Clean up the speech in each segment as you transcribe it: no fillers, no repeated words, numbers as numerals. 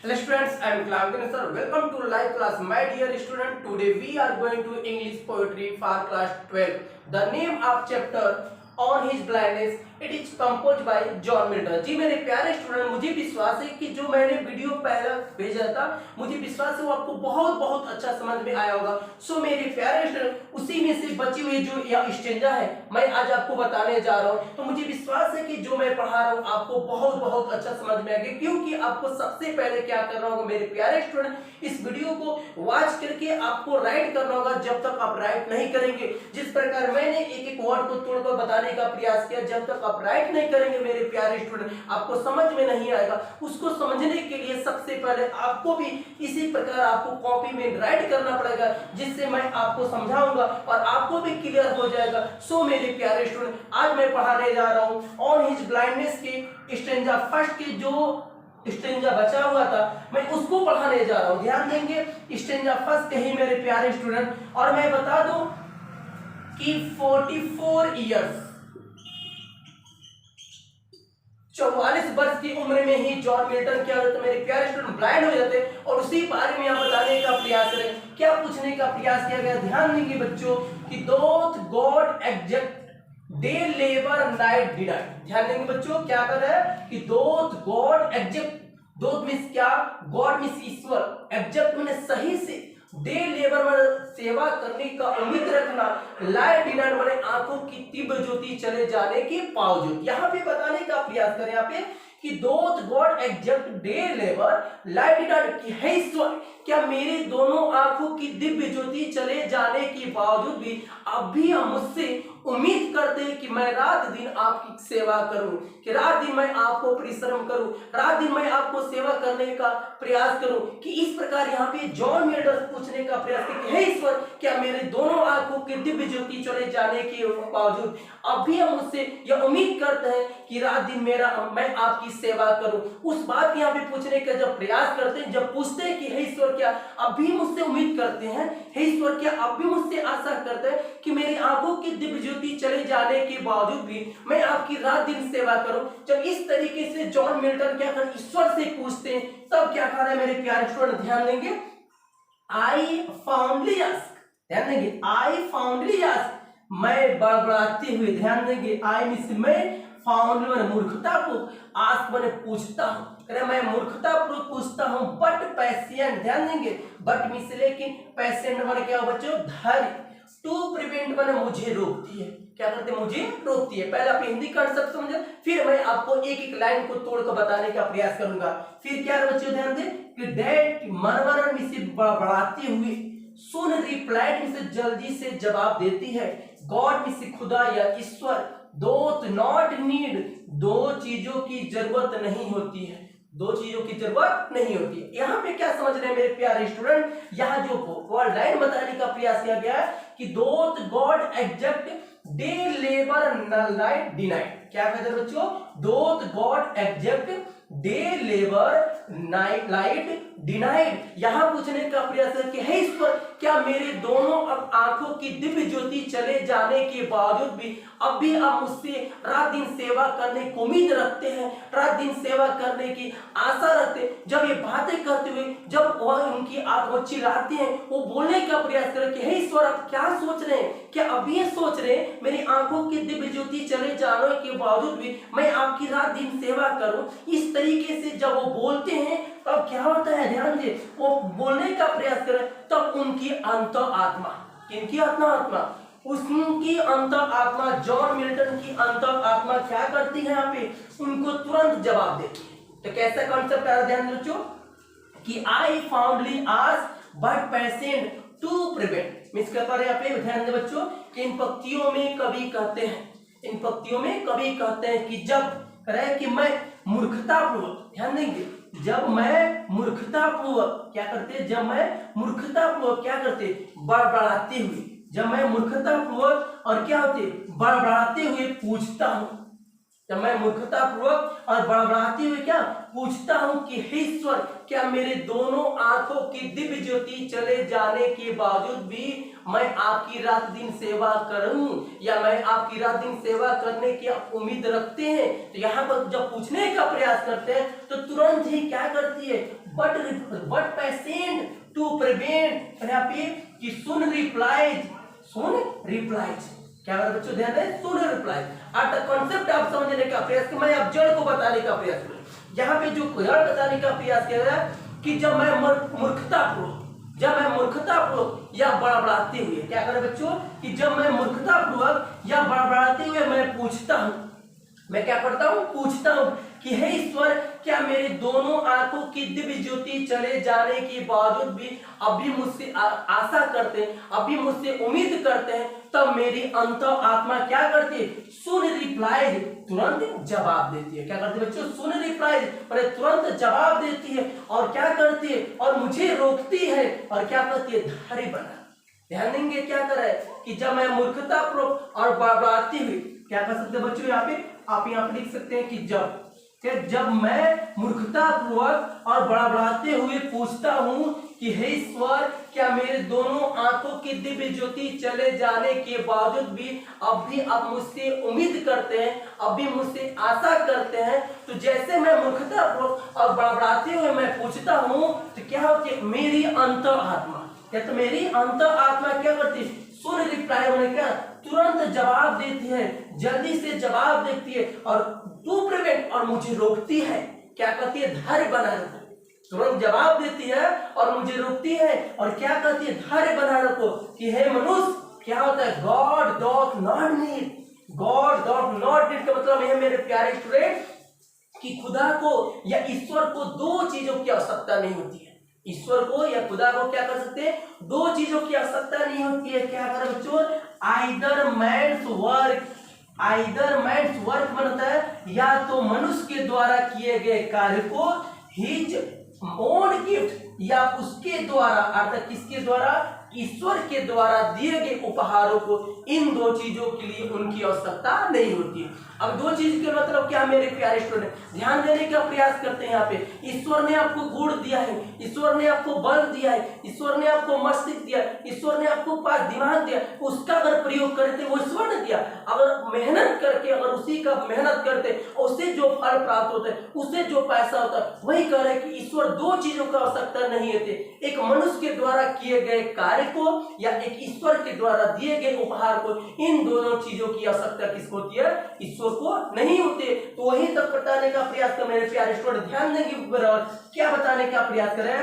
Hello students, I am Clark sir. Welcome to live class. My dear student, today we are going to English poetry for class 12. The name of chapter on his blindness, it is composed by John Milton. जी मेरे प्यारे student, मुझे विश्वास है कि जो मैंने video पहले भेजा था, मुझे विश्वास है वो आपको बहुत बहुत अच्छा समझ में आया होगा। सो मेरे प्यारे स्टूडेंट, उसी में से बची हुई जो यह स्टेंजा है मैं आज आपको बताने जा रहा हूँ। तो मुझे विश्वास है कि जो मैं पढ़ा रहा हूँ आपको बहुत बहुत अच्छा समझ में आएगा, क्योंकि आपको सबसे पहले क्या करना होगा मेरे प्यारे स्टूडेंट, इस वीडियो को वॉच करके आपको राइट करना होगा। जब तक आप राइट नहीं करेंगे, जिस प्रकार मैंने एक एक वर्ड को तोड़कर बताने का प्रयास किया, जब तक आप राइट नहीं करेंगे मेरे प्यारे स्टूडेंट आपको समझ में नहीं आएगा। उसको समझने के लिए सबसे पहले आपको भी इसी प्रकार आपको कॉपी में राइट करना पड़ेगा, जिससे मैं आपको समझाऊंगा और आपको भी क्लियर हो जाएगा। सो मेरे प्यारे स्टूडेंट, आज मैं पढ़ाने जा रहा हूँ ऑन हिज ब्लाइंडनेस के स्टेंजा फर्स्ट के जो स्टेंजा बचा हुआ था मैं उसको पढ़ाने जा रहा हूँ। ध्यान देंगे, स्टेंजा फर्स्ट कही मेरे प्यारे स्टूडेंट। और मैं बता दूं कि 44 इयर्स 44 वर्ष की उम्र में ही जॉन मिल्टन क्या होता मेरे प्यारे स्टूडेंट ब्लाइंड हो जाते, और उसी बारे में यहाँ बताने का प्रयास करें। क्या पूछने का प्रयास किया गया, ध्यान देंगे बच्चों कि doth God exact day labour night denied. ध्यान देंगे बच्चों, क्या कर रहा है कि doth God exact, doth means क्या, गॉड मींस ईश्वर, एग्जैक्ट माने सही से, डे लेबर में सेवा करने का उम्मीद रखना, लाइट डिनाइट माने आंखों की तीव्र ज्योति चले जाने के बावजूद। यहाँ पे बताने का प्रयास करें यहाँ पे कि doth God exact day labour light denied की है ईश्वर, क्या मेरे दोनों आंखों की दिव्य ज्योति चले जाने के बावजूद भी अब भी हम मुझसे उम्मीद करते हैं कि मैं रात दिन आपकी सेवा करूं, कि रात दिन मैं आपको परिश्रम करूं, रात दिन मैं आपको सेवा करने का प्रयास करूं। कि इस प्रकार यहाँ पे जॉन मिल्टन पूछने का प्रयास किया कि हे ईश्वर, क्या मेरे दोनों आंखों की दिव्य ज्योति चले जाने के बावजूद अब भी हम मुझसे यह उम्मीद करते हैं कि रात दिन मैं आपकी सेवा करूं। उस बात यहाँ पे पूछने का जब प्रयास करते हैं, जब पूछते हैं कि हे ईश्वर, क्या अब भी मुझसे उम्मीद करते हैं, हे ईश्वर क्या अब भी मुझसे आशा करते हैं कि मेरी आंखों की दिव्य ज्योति चले जाने के बावजूद भी मैं आपकी रात दिन सेवा करूं। जब इस तरीके से जॉन मिल्टन क्या कर ईश्वर से पूछते हैं, तब क्या कह रहे हैं मेरे प्यारे स्टूडेंट, ध्यान देंगे, आई फाउंडली आस्क, ध्यान देंगे, आई फाउंडली आस्क, मैं बड़बड़ाते हुए, ध्यान देंगे, आई मींस मैं, फाउंड मैंने मूर्खता को, आस्क मैंने पूछता हूं, मैं मूर्खता पूर्वक पूछता हूं, बट पैसियंट, ध्यान देंगे, बट मींस लेकिन, पैसियंट मैंने क्या बच्चों, धैर्य, टू प्रिवेंट मैंने मुझे रोकती है, क्या करते मुझे रोकती है। पहले आप हिंदी कंसेप्ट समझे, फिर मैं आपको एक एक लाइन को तोड़कर बताने का प्रयास करूंगा। फिर क्या बच्चों ध्यान दें कि डेट मनवरण में से बढ़ाते हुए, सुन रिप्लाइड में से जल्दी से जवाब देती है, गॉड में से खुदा या ईश्वर, दोथ नॉट नीड, दो चीजों की जरूरत नहीं होती है, दो चीजों की जरूरत नहीं होती है। यहाँ पे क्या समझ रहे हैं मेरे प्यारे स्टूडेंट, यहाँ जो वर्ड लाइन बताने का प्रयास किया गया है कि doth God exact day labour night denied, क्या कहते हैं बच्चों, doth God exact day labour night light denied. यहां पूछने का प्रयास है कि हे ईश्वर, क्या मेरे दोनों अब आंखों की दिव्य ज्योति चले जाने के बावजूद भी अब भी आप मुझसे रात दिन सेवा करने की उम्मीद रखते हैं, रात दिन सेवा करने की आशा रखते हैं। जब ये बातें करते हुए, जब वह उनकी आंख चिल्लाते हैं, वो बोलने का प्रयास करें कि हे ईश्वर, आप क्या सोच रहे हैं, क्या अभी ये सोच रहे हैं मेरी आंखों की दिव्य ज्योति चले जाने के बावजूद भी मैं आपकी रात दिन सेवा करूं। इस तरीके से जब वो बोलते हैं तब क्या होता है, ध्यान दे, वो बोलने का प्रयास करें, तब उनकी अंतर आत्मा, किनकी आत्मा, उसकी अंतर आत्मा, जॉन मिल्टन की अंतर आत्मा क्या करती है यहाँ पे, उनको तुरंत जवाब देती है। तो कैसा कॉन्सेप्ट है, ध्यान दो कि I fondly ask but patience to prevent, means क्या कर रहे हैं यहाँ पे, ध्यान दे बच्चों कि इन पंक्तियों में कवि कहते हैं, इन पंक्तियों में कवि कहते हैं कि जब करे कि मैं मूर्खतापूर्वक, ध्यान देंगे, जब मैं मूर्खतापूर्वक क्या करते, जब मैं मूर्खतापूर्वक क्या करते, बड़बड़ाते हुए, जब मैं मूर्खतापूर्वक और क्या होते, बड़बड़ाते हुए पूछता हूं, जब मैं मूर्खतापूर्वक और बड़बड़ाते हुए क्या पूछता हूं कि हे ईश्वर, क्या मेरे दोनों आंखों की दिव्य ज्योति चले जाने के बावजूद भी मैं आपकी रात दिन सेवा करूं, या मैं आपकी रात दिन सेवा करने की आप उम्मीद रखते हैं। तो यहाँ पर जब पूछने का प्रयास करते हैं तो तुरंत ही क्या करती है, बट पेशेंट टू प्रिवेंट, यहाँ पे कि सुन रिप्लाइज, क्या कर बच्चों ध्यान दें, सुन रिप्लाई आर द कॉन्सेप्ट आप समझने का प्रयास, मैं आप जड़ को बताने का प्रयास करूं। यहाँ पे जो जड़ बताने का प्रयास किया गया कि जब मैं मूर्खतापूर्वक या बड़बड़ाते हुए, क्या करें बच्चों, कि जब मैं मूर्खतापूर्वक या बड़बड़ाते हुए मैं पूछता हूं, मैं क्या करता हूं, पूछता हूं कि हे ईश्वर, क्या मेरे दोनों आंखों की दिव्य ज्योति चले जाने के बावजूद भी अभी मुझसे आशा करते हैं, अभी मुझसे उम्मीद करते हैं, तब मेरी अंतर आत्मा क्या करती है, सुन रिप्लाई, तुरंत जवाब देती है। क्या करती है बच्चों, सुन रिप्लाई, तुरंत जवाब देती है, और क्या करती है, और मुझे रोकती है, और क्या करती है, धारी बना। ध्यान देंगे क्या कर रहा है कि जब मैं मूर्खतापूर्वक और बड़बड़ाती हुई, क्या कर सकते हैं बच्चों, यहाँ पे आप यहाँ पे लिख सकते हैं कि जब मैं मूर्खतापूर्वक और बड़बड़ाते हुए पूछता हूं कि हे ईश्वर, क्या मेरे दोनों आंखों की दिव्य ज्योति चले जाने के बावजूद भी अब भी आप मुझसे उम्मीद करते हैं, अभी मुझसे आशा करते हैं, तो जैसे मैं मूर्खतापूर्वक और बड़बड़ाते हुए मैं पूछता हूं तो क्या होती है, मेरी अंतर आत्मा, क्या तो मेरी अंतर आत्मा क्या करती है, सुन रिप्लाई होने का तुरंत जवाब देती है, जल्दी से जवाब देती है, और टू प्रिवेंट, और मुझे रोकती है, क्या करती है, धैर्य बनाए रखो, तुरंत जवाब देती है और मुझे रोकती है, और क्या करती है, धैर्य बनाए रखो कि हे मनुष्य, क्या होता है, God dot not need, God dot not need का मतलब है मेरे प्यारे स्टूडेंट कि खुदा को या ईश्वर को दो चीजों की आवश्यकता नहीं होती है। ईश्वर को या खुदा को क्या कर सकते हैं, दो चीजों की आवश्यकता नहीं होती है। क्या करें बच्चों, आइदर मैन्स वर्क बनता है, या तो मनुष्य के द्वारा किए गए कार्य को, हिज ओन गिफ्ट, या उसके द्वारा, अर्थात किसके द्वारा, ईश्वर के द्वारा दिए गए उपहारों को, इन दो चीजों के लिए उनकी आवश्यकता नहीं होती है। अब दो चीज के मतलब क्या मेरे प्यारे स्टूडेंट, ध्यान देने का प्रयास करते हैं। यहाँ पे ईश्वर ने आपको गुण दिया है, ईश्वर ने आपको बल दिया है, ईश्वर ने आपको मस्तिष्क दिया, ईश्वर ने आपको पास दिमाग दिया, उसका अगर प्रयोग करते वो ईश्वर ने दिया, अगर मेहनत करके अगर उसी का मेहनत करते उससे जो फल प्राप्त होता है, उससे जो पैसा होता है, वही कह रहे हैं कि ईश्वर दो चीजों का आवश्यकता नहीं होती, एक मनुष्य के द्वारा किए गए कार्य को या एक ईश्वर के द्वारा दिए गए उपहार को, इन दोनों चीजों की आवश्यकता किसको होती है, ईश्वर को नहीं होते। तो वही तक बताने का प्रयास कर मेरे प्यारे स्टूडेंट, ध्यान देंगे क्या बताने का प्रयास करें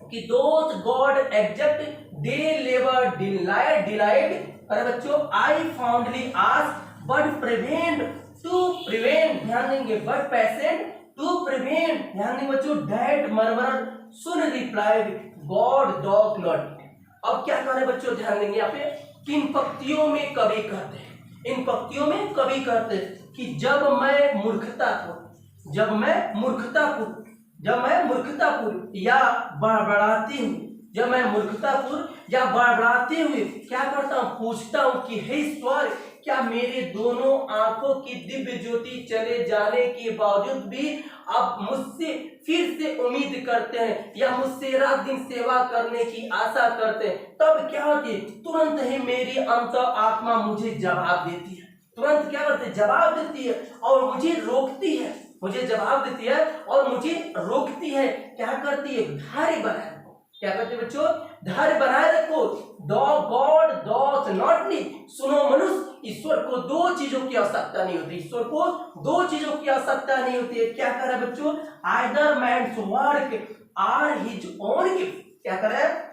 कि दोज गॉड एग्जेक्ट दे लेवर डिलाइट, अरे बच्चों I fondly ask but prevent to prevent, ध्यान देंगे, बट पेशेंट टू प्रिवेंट, ध्यान देंगे बच्चों, that murmur soon reply God doth not. अब क्या कर रहे बच्चों, ध्यान देंगे यहाँ पे, किन पंक्तियों में कवि कहते हैं, इन पंक्तियों में कवि कहते हैं कि जब मैं मूर्खतापूर्ण या बड़बड़ाती हूँ, जब मैं मूर्खतापूर्ण या बड़बड़ाते हुए क्या करता हूँ, पूछता हूँ कि हे ईश्वर, क्या मेरे दोनों आंखों की दिव्य ज्योति चले जाने के बावजूद भी आप मुझसे फिर से उम्मीद करते हैं या मुझसे रात दिन सेवा करने की आशा करते हैं, तब क्या होती है, तुरंत ही मेरी अंतर आत्मा मुझे जवाब देती है, तुरंत क्या करती है, जवाब देती है और मुझे रोकती है, मुझे जवाब देती है और मुझे रोकती है। क्या करती है, धैर्य बनाए रखो, क्या करती है बच्चों, धैर्य बनाए रखो, गॉड डॉथ नॉट नीड, सुनो मनुष्य, ईश्वर को दो चीजों की आवश्यकता नहीं होती, ईश्वर को दो चीजों की आवश्यकता नहीं होती है। क्या कर रहा है बच्चों, either man's work or his own gift, क्या कर रहा है,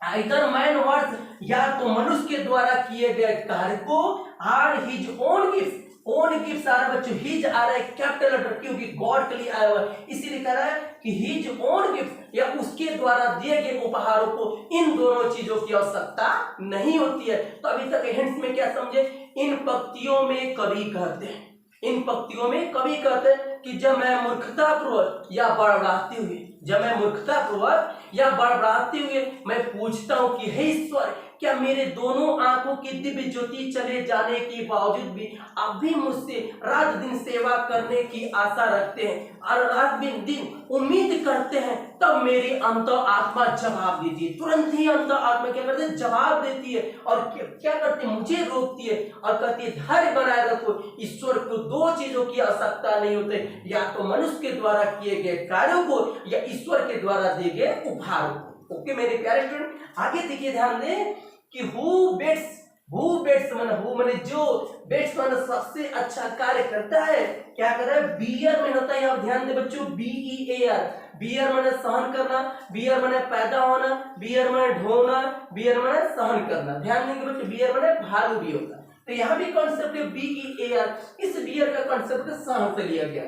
आइदर मैन वर्क, या तो मनुष्य के द्वारा किए गए कार्य को, or his own gift, own gift आ रहा है बच्चों, हिज आ रहा है कैपिटल लेटर क्योंकि गॉड के लिए आया हुआ है, इसीलिए कह रहा है कि हिज ओन गिफ्ट या उसके द्वारा दिए गए उपहारों को, इन दोनों चीजों की आवश्यकता नहीं होती है। तो अभी तक हिंट्स में क्या समझे, इन पंक्तियों में कवि कहते हैं, इन पंक्तियों में कवि कहते हैं कि जब मैं मूर्खतापूर्वक या बड़बड़ाते हुए, जब मैं मूर्खतापूर्वक या बड़बड़ाते हुए मैं पूछता हूँ कि हे ईश्वर, क्या मेरे दोनों आंखों की दिव्य ज्योति चले जाने के बावजूद भी अब भी मुझसे रात दिन सेवा करने की आशा रखते हैं और रात दिन उम्मीद करते हैं? तब मेरी अंतर आत्मा जवाब देती है। तुरंत ही अंतर आत्मा क्या करती है? जवाब देती है और क्या करती है? मुझे रोकती है और कहती है धैर्य बनाए रखो। ईश्वर को दो चीजों की आवश्यकता नहीं होती, या तो मनुष्य के द्वारा किए गए कार्यों को या ईश्वर के द्वारा दिए गए उपहारों को। ओके मेरे प्यारे स्टूडेंट, आगे देखिए, ध्यान दें कि हु बेट्स माने जो बेट्स माने सबसे अच्छा कार्य करता है, क्या कर रहा है? बियर में होता है, आप ध्यान दे बच्चों, BEAR। बियर माने सहन करना, बियर माने पैदा होना, बियर माने ढोना, बियर माने सहन करना। ध्यान देंगे बच्चों, बियर माने भालू भी होता है। तो यहाँ भी कॉन्सेप्ट है BEAR, इस बियर का कॉन्सेप्ट सहन से लिया गया।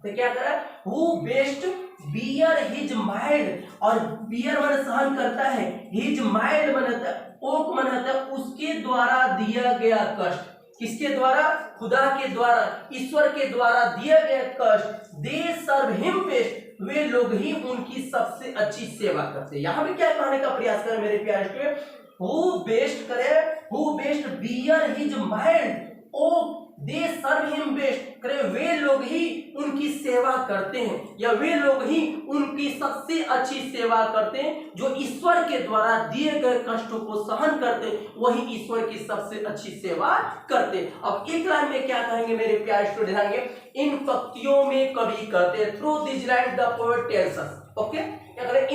तो क्या कर रहा है? Who best bear his mild, और बियर माने सहन करता है, हिज माइल्ड माने ओक माने उसके द्वारा दिया गया कष्ट। किसके द्वारा? खुदा के द्वारा, ईश्वर के द्वारा दिया गया कष्ट। दे सर्व हिम बेस्ट, वे लोग ही उनकी सबसे अच्छी सेवा करते हैं। यहाँ पे क्या कहने का प्रयास करें मेरे प्यारे स्टूडेंट? हु बेस्ट करे, who best bear his mild yoke, they serve him best करे, वे लोग ही उनकी सेवा करते हैं या वे लोग ही उनकी सबसे अच्छी सेवा करते हैं। जो ईश्वर के द्वारा दिए गए कष्टों को सहन करते, वही ईश्वर की सबसे अच्छी सेवा करते। अब एक लाइन में क्या कहेंगे मेरे प्यारे स्टूडेंट? इन पंक्तियों में कवि कहते हैं, through this line the poet tells us. Okay,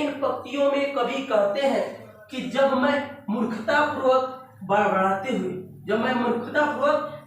इन पंक्तियों में कवि कहते हैं कि जब मैं मूर्खतापूर्वक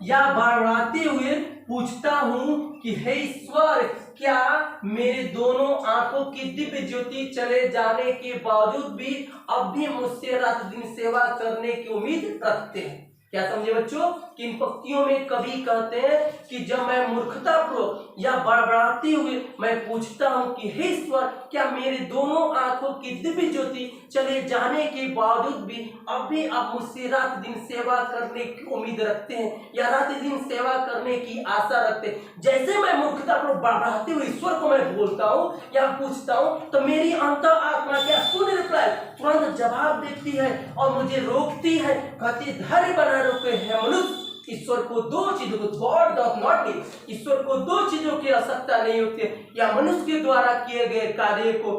या बड़बड़ाते हुए पूछता हूँ कि हे ईश्वर, क्या मेरे दोनों आंखों की दिव्य ज्योति चले जाने के बावजूद भी अब भी मुझसे रात दिन सेवा करने की उम्मीद रखते हैं? क्या समझे बच्चों? कि इन पंक्तियों में कवि कहते हैं कि जब मैं मूर्खतापूर्वक या बड़बड़ाते हुए मैं पूछता हूं कि हे ईश्वर, क्या मेरे दोनों आंखों की दिव्य ज्योति चले जाने के बावजूद भी अब भी आप मुझसे रात दिन सेवा करने की उम्मीद रखते हैं या रात दिन सेवा करने की आशा रखते हैं? जैसे मैं मूर्खतापूर्वक बड़बड़ाते हुए ईश्वर को मैं बोलता हूँ या पूछता हूँ, तो मेरी अंतर आत्मा क्या सुन रिप्लाई तुरंत जवाब देती है और मुझे रोकती है, कहती धैर्य बना रोके है मनुष्य। ईश्वर को दो चीजों को, गॉड डज नॉट नीड, ईश्वर को दो चीजों की आवश्यकता नहीं होती है, या मनुष्य के द्वारा किए गए कार्य को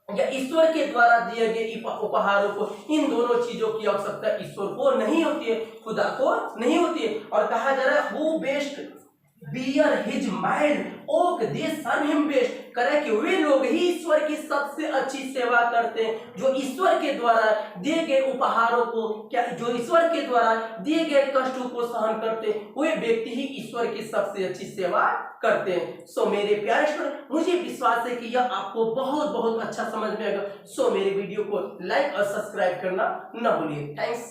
या ईश्वर के द्वारा दिए गए उपहारों को। इन दोनों चीजों की आवश्यकता ईश्वर को नहीं होती है, खुदा को नहीं होती है। और कहा जा रहा है who best bear his mind yoke they serve him best, करे कि वे लोग ही ईश्वर की सबसे अच्छी सेवा करते हैं जो ईश्वर के द्वारा दिए गए उपहारों को, क्या जो ईश्वर के द्वारा दिए गए कष्टों को सहन करते हैं, वे व्यक्ति ही ईश्वर की सबसे अच्छी सेवा करते हैं। सो मेरे प्यारे स्टूडेंट, मुझे विश्वास है कि यह आपको बहुत बहुत अच्छा समझ में आएगा। सो मेरे वीडियो को लाइक और सब्सक्राइब करना न भूलिए। थैंक्स।